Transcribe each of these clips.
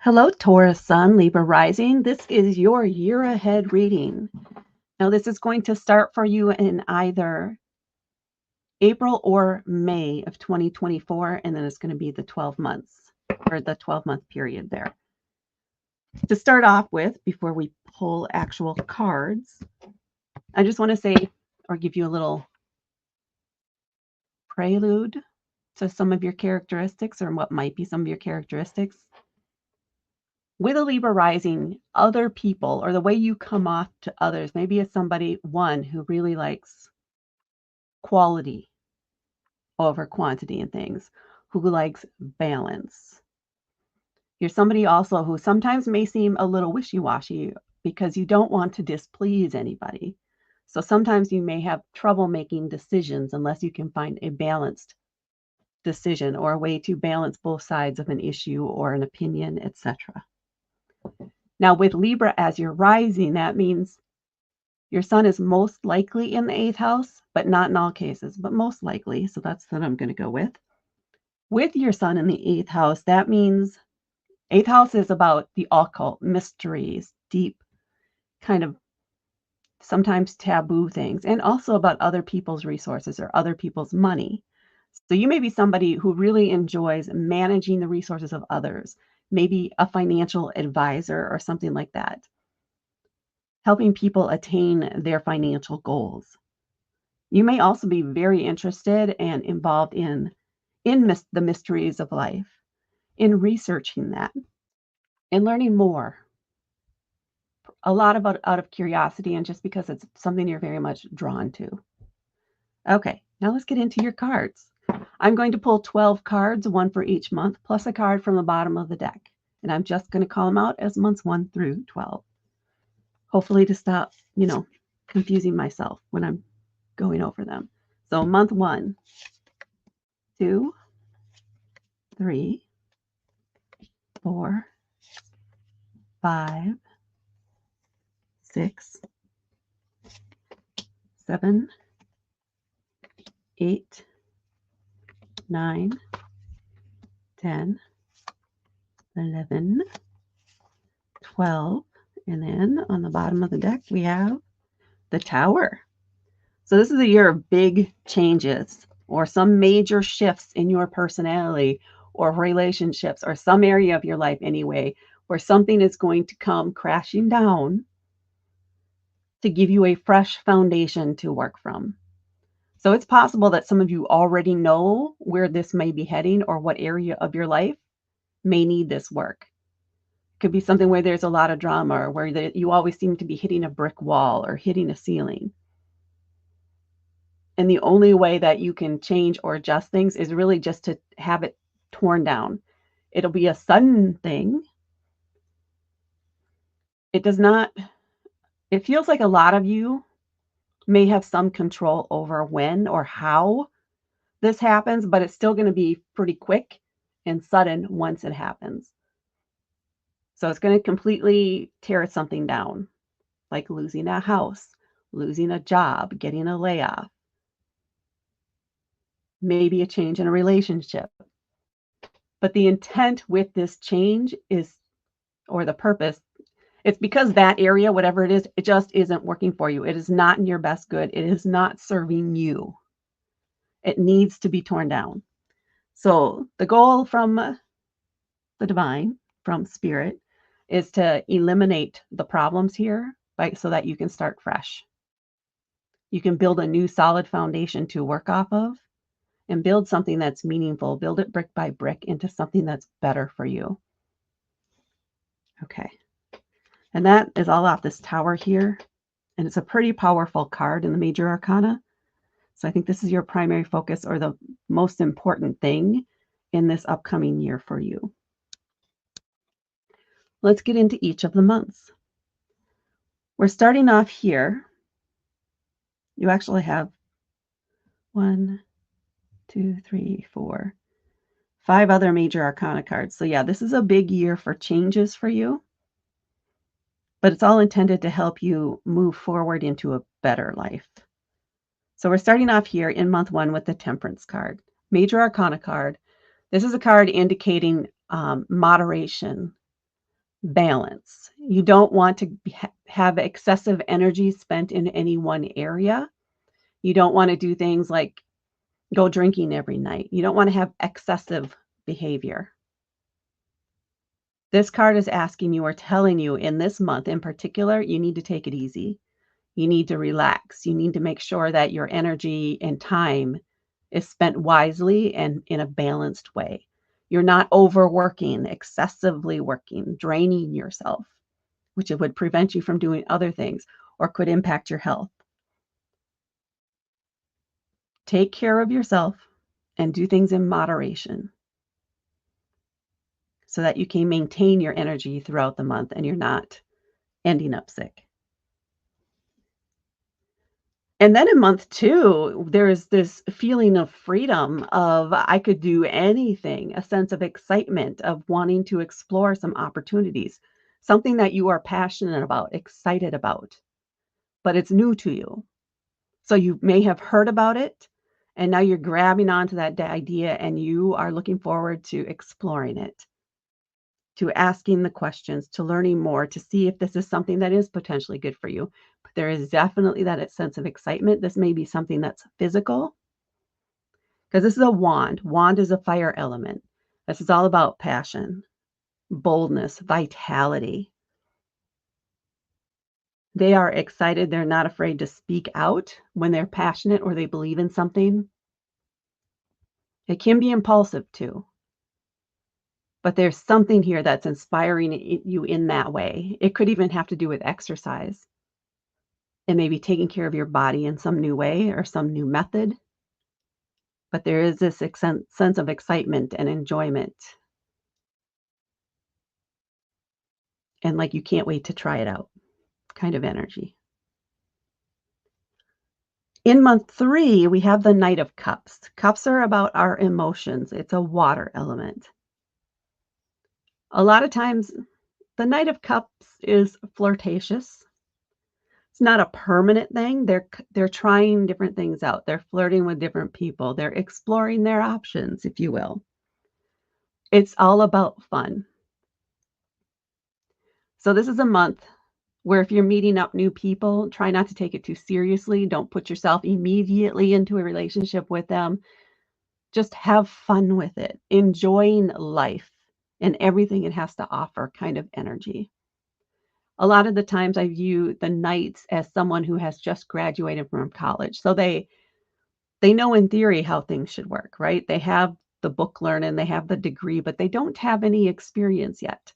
Hello, Taurus Sun, Libra Rising. This is your year ahead reading. Now, this is going to start for you in either April or May of 2024, and then it's going to be the 12 months or the 12-month period there. To start off with, before we pull actual cards, I just want to say or give you a little prelude to some of your characteristics or what might be some of your characteristics. With a Libra rising, other people or the way you come off to others, maybe as somebody, one, who really likes quality over quantity in things, who likes balance. You're somebody also who sometimes may seem a little wishy-washy because you don't want to displease anybody. So sometimes you may have trouble making decisions unless you can find a balanced decision or a way to balance both sides of an issue or an opinion, etc. Now, with Libra as your rising, that means your sun is most likely in the 8th house, but not in all cases, but most likely. So that's what I'm going to go with. With your sun in the 8th house, that means 8th house is about the occult, mysteries, deep, kind of sometimes taboo things, and also about other people's resources or other people's money. So you may be somebody who really enjoys managing the resources of others, maybe a financial advisor or something like that, helping people attain their financial goals. You may also be very interested and involved in the mysteries of life, in researching that, and learning more. A lot about out of curiosity and just because it's something you're very much drawn to. Okay, now let's get into your cards. I'm going to pull 12 cards, one for each month, plus a card from the bottom of the deck. And I'm just going to call them out as months 1 through 12. Hopefully to stop, confusing myself when I'm going over them. So month 1, 2, 3, 4, 5, 6, 7, 8, 9, 10, 11, 12, and then on the bottom of the deck we have the Tower. So this is a year of big changes or some major shifts in your personality or relationships or some area of your life anyway, where something is going to come crashing down to give you a fresh foundation to work from. So it's possible that some of you already know where this may be heading or what area of your life may need this work. It could be something where there's a lot of drama or where you always seem to be hitting a brick wall or hitting a ceiling. And the only way that you can change or adjust things is really just to have it torn down. It'll be a sudden thing. It feels like a lot of you may have some control over when or how this happens, but it's still going to be pretty quick and sudden once it happens. So it's going to completely tear something down, like losing a house, losing a job, getting a layoff, maybe a change in a relationship. But the intent with this change is, or the purpose, it's because that area, whatever it is, it just isn't working for you. It is not in your best good. It is not serving you. It needs to be torn down. So the goal from the divine, from spirit, is to eliminate the problems here so that you can start fresh. You can build a new solid foundation to work off of and build something that's meaningful. Build it brick by brick into something that's better for you. Okay. And that is all off this Tower here. And it's a pretty powerful card in the major arcana. So I think this is your primary focus or the most important thing in this upcoming year for you. Let's get into each of the months. We're starting off here. You actually have 1, 2, 3, 4, 5 other major arcana cards. So yeah, this is a big year for changes for you, but it's all intended to help you move forward into a better life. So we're starting off here in month 1 with the Temperance card, major arcana card. This is a card indicating moderation, balance. You don't want to have excessive energy spent in any one area. You don't want to do things like go drinking every night. You don't want to have excessive behavior. This card is asking you or telling you in this month in particular, you need to take it easy. You need to relax. You need to make sure that your energy and time is spent wisely and in a balanced way. You're not overworking, excessively working, draining yourself, which it would prevent you from doing other things or could impact your health. Take care of yourself and do things in moderation so that you can maintain your energy throughout the month and you're not ending up sick. And then in month 2, there's this feeling of freedom of I could do anything, a sense of excitement of wanting to explore some opportunities, something that you are passionate about, excited about, but it's new to you. So you may have heard about it and now you're grabbing onto that idea and you are looking forward to exploring it, to asking the questions, to learning more, to see if this is something that is potentially good for you. But there is definitely that sense of excitement. This may be something that's physical because this is a wand. Wand is a fire element. This is all about passion, boldness, vitality. They are excited. They're not afraid to speak out when they're passionate or they believe in something. It can be impulsive too. But there's something here that's inspiring you in that way. It could even have to do with exercise and maybe taking care of your body in some new way or some new method. But there is this sense of excitement and enjoyment, and like you can't wait to try it out kind of energy. In month 3, we have the Knight of Cups. Cups are about our emotions. It's a water element. A lot of times, the Knight of Cups is flirtatious. It's not a permanent thing. They're trying different things out. They're flirting with different people. They're exploring their options, if you will. It's all about fun. So this is a month where if you're meeting up new people, try not to take it too seriously. Don't put yourself immediately into a relationship with them. Just have fun with it, enjoying life and everything it has to offer kind of energy. A lot of the times I view the knights as someone who has just graduated from college. So they know in theory how things should work, right? They have the book learning, they have the degree, but they don't have any experience yet.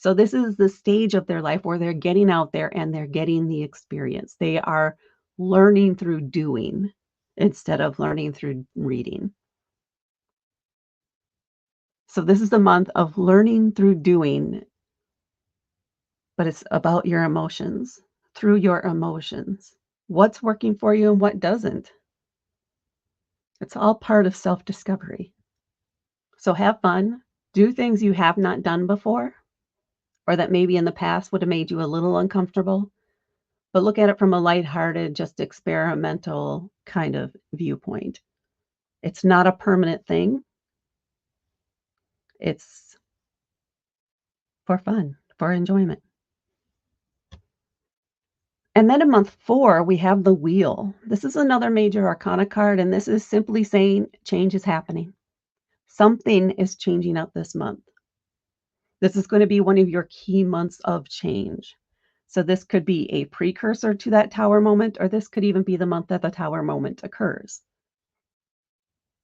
So this is the stage of their life where they're getting out there and they're getting the experience. They are learning through doing instead of learning through reading. So this is the month of learning through doing, but it's about your emotions, through your emotions. What's working for you and what doesn't? It's all part of self-discovery. So have fun, do things you have not done before, or that maybe in the past would have made you a little uncomfortable, but look at it from a lighthearted, just experimental kind of viewpoint. It's not a permanent thing. It's for fun, for enjoyment. And then in month 4, we have the Wheel. This is another major arcana card, and this is simply saying change is happening. Something is changing out this month. This is going to be one of your key months of change. So this could be a precursor to that tower moment, or this could even be the month that the tower moment occurs.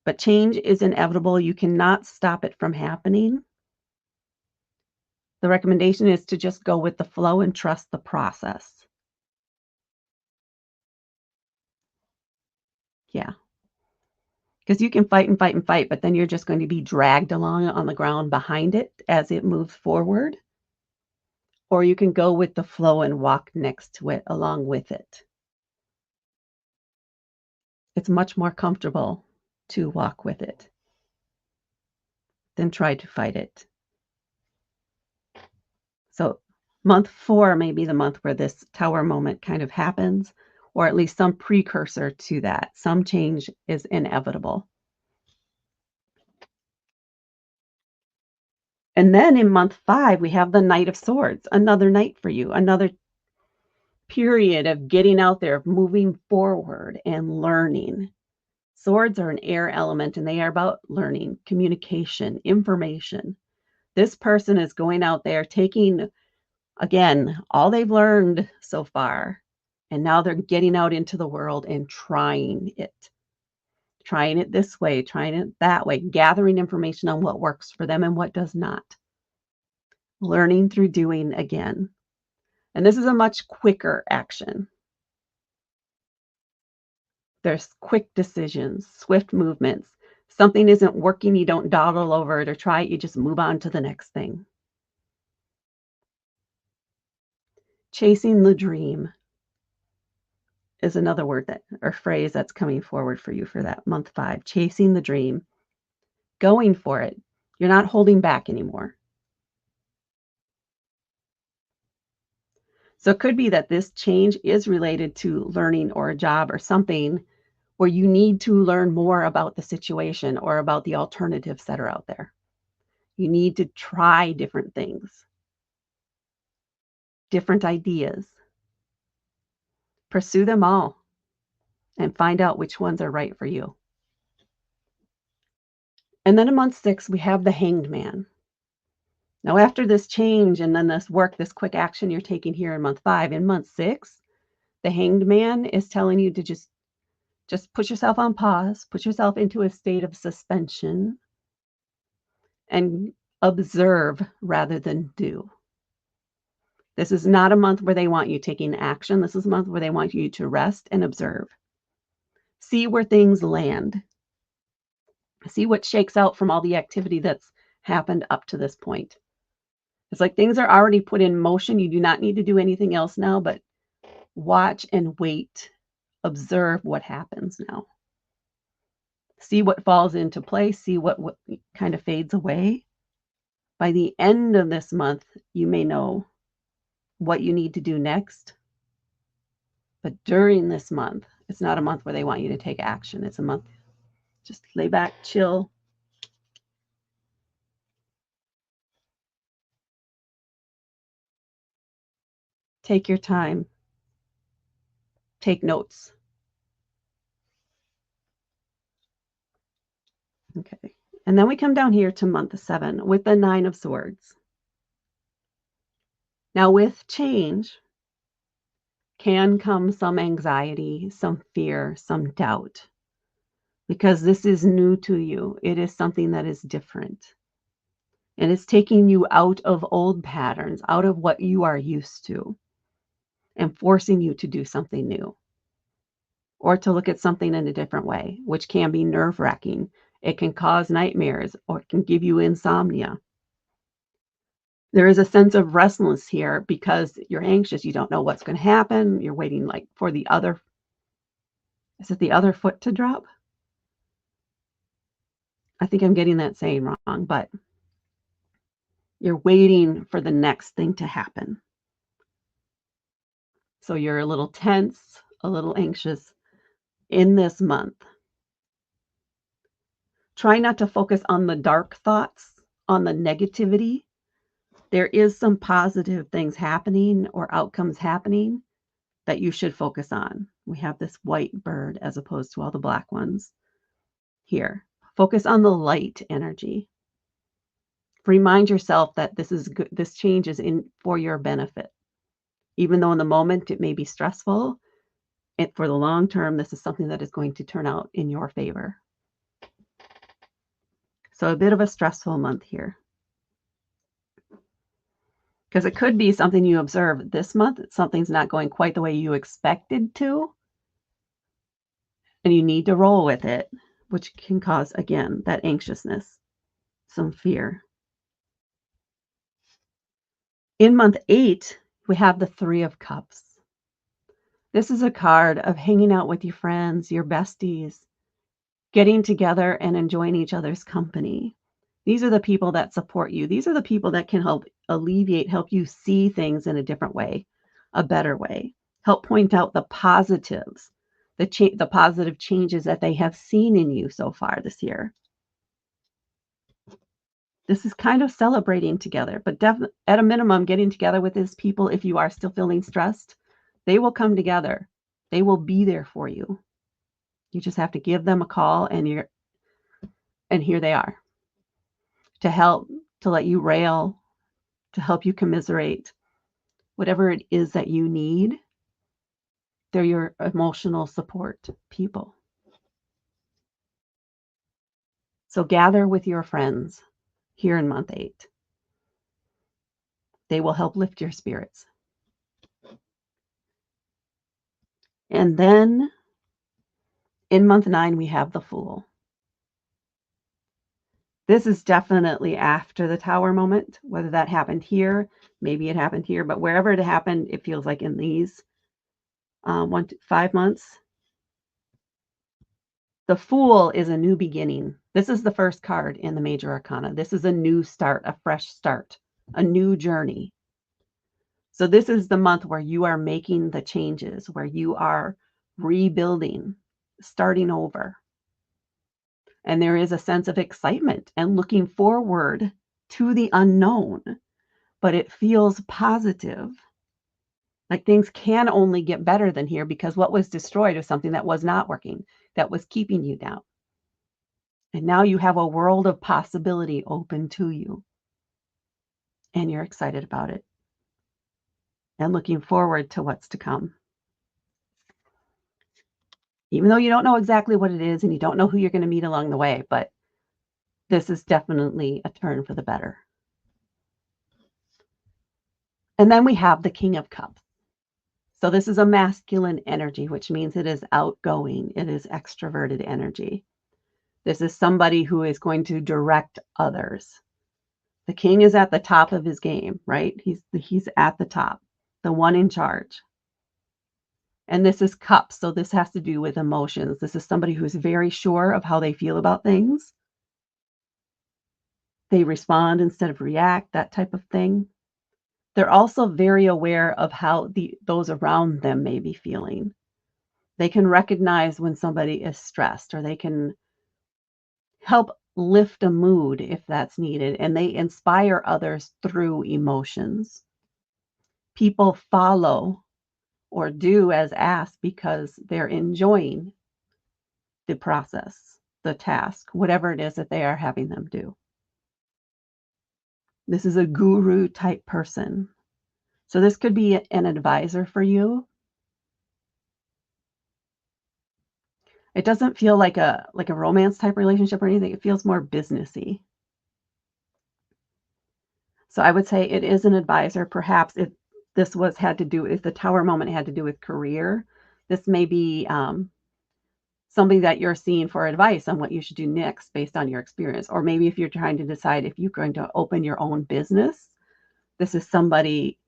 But change is inevitable. You cannot stop it from happening. The recommendation is to just go with the flow and trust the process. Yeah. Because you can fight and fight and fight, but then you're just going to be dragged along on the ground behind it as it moves forward. Or you can go with the flow and walk next to it along with it. It's much more comfortable to walk with it than try to fight it. So month 4 may be the month where this tower moment kind of happens, or at least some precursor to that. Some change is inevitable. And then in month 5, we have the Knight of Swords, another night for you, another period of getting out there, of moving forward and learning. Swords are an air element and they are about learning, communication, information. This person is going out there taking, again, all they've learned so far, and now they're getting out into the world and trying it this way, trying it that way, gathering information on what works for them and what does not. Learning through doing again. And this is a much quicker action. There's quick decisions, swift movements. Something isn't working, you don't dawdle over it or try it, you just move on to the next thing. Chasing the dream is another word that or phrase that's coming forward for you for that month 5. Chasing the dream, going for it. You're not holding back anymore. So it could be that this change is related to learning or a job or something where you need to learn more about the situation or about the alternatives that are out there. You need to try different things, different ideas. Pursue them all and find out which ones are right for you. And then in month 6, we have the Hanged Man. Now, after this change and then this work, this quick action you're taking here in month 5, in month 6, the Hanged Man is telling you to just put yourself on pause, put yourself into a state of suspension, and observe rather than do. This is not a month where they want you taking action. This is a month where they want you to rest and observe. See where things land. See what shakes out from all the activity that's happened up to this point. It's like things are already put in motion. You do not need to do anything else now, but watch and wait. Observe what happens now. See what falls into place. See what kind of fades away. By the end of this month, you may know what you need to do next. But during this month, it's not a month where they want you to take action. It's a month, just lay back, chill. Take your time. Take notes. Okay. And then we come down here to month 7 with the 9 of Swords. Now with change can come some anxiety, some fear, some doubt, because this is new to you. It is something that is different. And it's taking you out of old patterns, out of what you are used to, and forcing you to do something new or to look at something in a different way, which can be nerve-wracking. It can cause nightmares or it can give you insomnia. There is a sense of restlessness here because you're anxious. You don't know what's going to happen. You're waiting like for the other, is it the other foot to drop? I think I'm getting that saying wrong, but you're waiting for the next thing to happen. So you're a little tense, a little anxious in this month. Try not to focus on the dark thoughts, on the negativity. There is some positive things happening or outcomes happening that you should focus on. We have this white bird as opposed to all the black ones here. Focus on the light energy. Remind yourself that this is good, this change is in for your benefit. Even though in the moment it may be stressful, for the long term, this is something that is going to turn out in your favor. So a bit of a stressful month here. Because it could be something you observe this month, something's not going quite the way you expected to, and you need to roll with it, which can cause, again, that anxiousness, some fear. In month 8, we have the 3 of Cups. This is a card of hanging out with your friends, your besties, getting together and enjoying each other's company. These are the people that support you. These are the people that can help alleviate, help you see things in a different way, a better way. Help point out the positives, the positive changes that they have seen in you so far this year. This is kind of celebrating together, but at a minimum, getting together with these people, if you are still feeling stressed, they will come together. They will be there for you. You just have to give them a call and here they are to help, to let you rail, to help you commiserate, whatever it is that you need. They're your emotional support people. So gather with your friends here in month 8. They will help lift your spirits. And then in month 9, we have the Fool. This is definitely after the Tower moment, whether that happened here, maybe it happened here, but wherever it happened, it feels like in these 1 to 5 months. The Fool is a new beginning. This is the first card in the Major Arcana. This is a new start, a fresh start, a new journey. So this is the month where you are making the changes, where you are rebuilding, starting over. And there is a sense of excitement and looking forward to the unknown, but it feels positive. Like things can only get better than here because what was destroyed is something that was not working, that was keeping you down. And now you have a world of possibility open to you. And you're excited about it and looking forward to what's to come. Even though you don't know exactly what it is and you don't know who you're going to meet along the way, but this is definitely a turn for the better. And then we have the King of Cups. So this is a masculine energy, which means it is outgoing. It is extroverted energy. This is somebody who is going to direct others. The king is at the top of his game, right? He's at the top, the one in charge. And this is cups, so this has to do with emotions. This is somebody who's very sure of how they feel about things. They respond instead of react, that type of thing. They're also very aware of how those around them may be feeling. They can recognize when somebody is stressed, or they can help lift a mood if that's needed, and they inspire others through emotions. People follow or do as asked because they're enjoying the process, the task, whatever it is that they are having them do. This is a guru type person. So this could be an advisor for you. It doesn't feel like a romance type relationship or anything. It feels more businessy. So I would say it is an advisor. Perhaps if the Tower moment had to do with career, this may be somebody that you're seeing for advice on what you should do next based on your experience. Or maybe if you're trying to decide if you're going to open your own business, this is somebody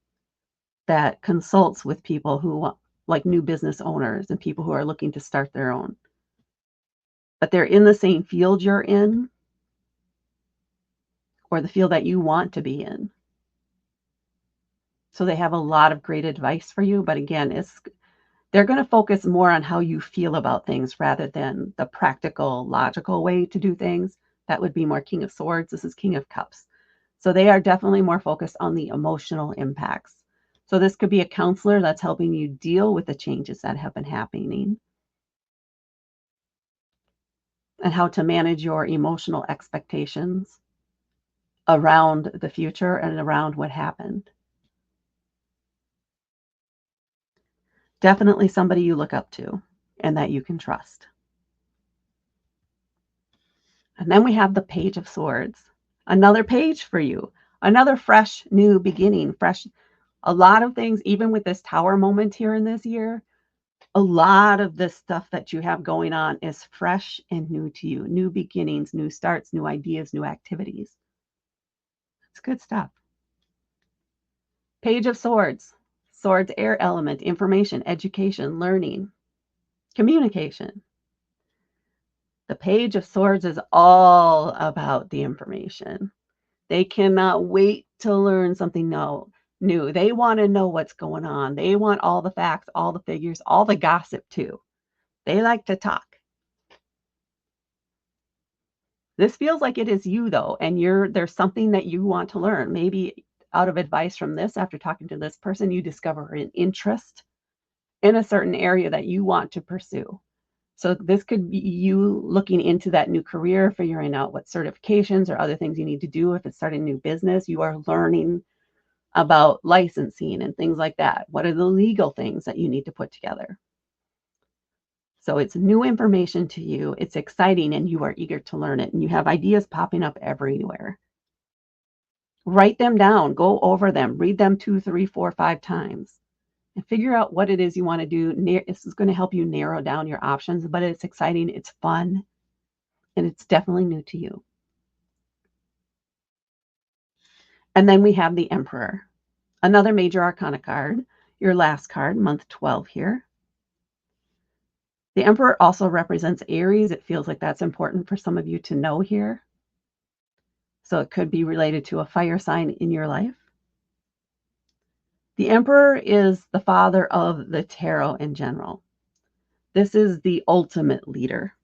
that consults with people who want, like new business owners and people who are looking to start their own. But they're in the same field you're in, or the field that you want to be in. So they have a lot of great advice for you. But again, they're going to focus more on how you feel about things rather than the practical, logical way to do things. That would be more King of Swords. This is King of Cups. So they are definitely more focused on the emotional impacts. So this could be a counselor that's helping you deal with the changes that have been happening and how to manage your emotional expectations around the future and around what happened. Definitely somebody you look up to and that you can trust. And then we have the Page of Swords. Another page for you. Another fresh, new beginning. A lot of things, even with this Tower moment here in this year, a lot of this stuff that you have going on is fresh and new to you. New beginnings, new starts, new ideas, new activities. It's good stuff. Page of Swords. Swords, air element, information, education, learning, communication. The Page of Swords is all about the information. They cannot wait to learn something new. They want to know what's going on. They want all the facts, all the figures, all the gossip too. They like to talk. This feels like it is you though, and there's something that you want to learn. Maybe out of advice from this, after talking to this person, you discover an interest in a certain area that you want to pursue. So this could be you looking into that new career, figuring out what certifications or other things you need to do. If it's starting a new business, you are learning about licensing and things like that. What are the legal things that you need to put together? So it's new information to you. It's exciting and you are eager to learn it. And you have ideas popping up everywhere. Write them down, go over them, read them 2, 3, 4, 5 times, and figure out what it is you want to do. This is going to help you narrow down your options, but it's exciting, it's fun, and it's definitely new to you. And then we have the Emperor, another major arcana card, your last card, month 12 here. The Emperor also represents Aries. It feels like that's important for some of you to know here. So it could be related to a fire sign in your life. The Emperor is the father of the tarot in general. This is the ultimate leader.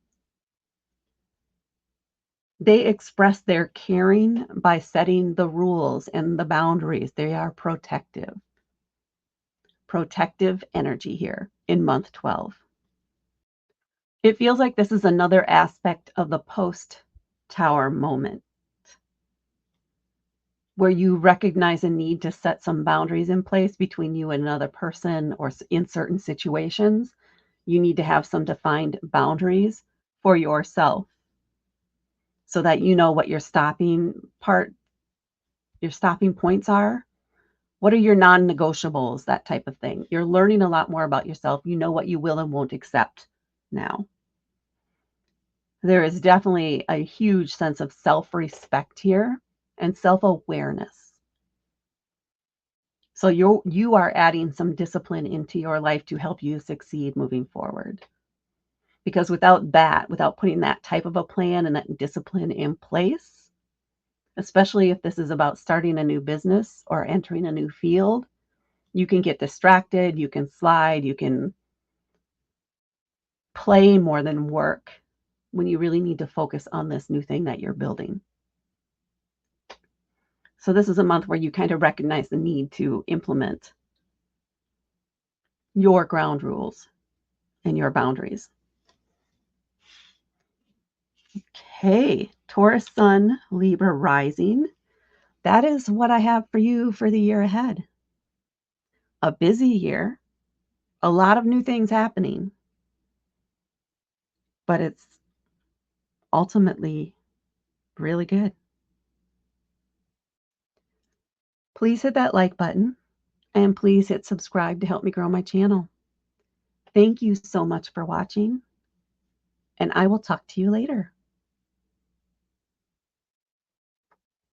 They express their caring by setting the rules and the boundaries. They are protective. Protective energy here in month 12. It feels like this is another aspect of the post-tower moment where you recognize a need to set some boundaries in place between you and another person, or in certain situations, you need to have some defined boundaries for yourself so that you know what your stopping points are. What are your non-negotiables, that type of thing. You're learning a lot more about yourself. You know what you will and won't accept now. There is definitely a huge sense of self-respect here and self-awareness. So you are adding some discipline into your life to help you succeed moving forward. Because without putting that type of a plan and that discipline in place, especially if this is about starting a new business or entering a new field, you can get distracted, you can slide, you can play more than work when you really need to focus on this new thing that you're building. So this is a month where you kind of recognize the need to implement your ground rules and your boundaries. Okay, Taurus Sun, Libra Rising. That is what I have for you for the year ahead. A busy year, a lot of new things happening, but it's ultimately really good. Please hit that like button and please hit subscribe to help me grow my channel. Thank you so much for watching, and I will talk to you later.